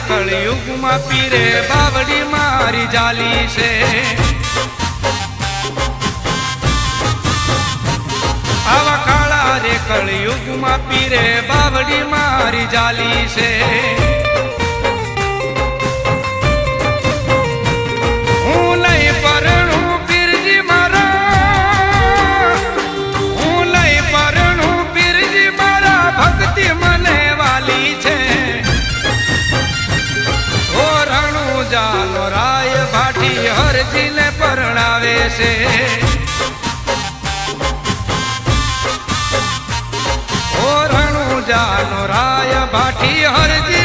કળયુગમાં પીરે બાવડી મારી જાલી છે આવા કાળા રે કળયુગમાં પીરે બાવડી મારી જાલી છે હું નહીં પરણું પીરજી મારા હું નહીં પરણું પીરજી મારા ભક્તિ મને વાલી છે ઓ રણુજાનો રાય ભાટી હરજીને પરણાવે છે ઓ રણુજાનો રાય ભાટી હરજી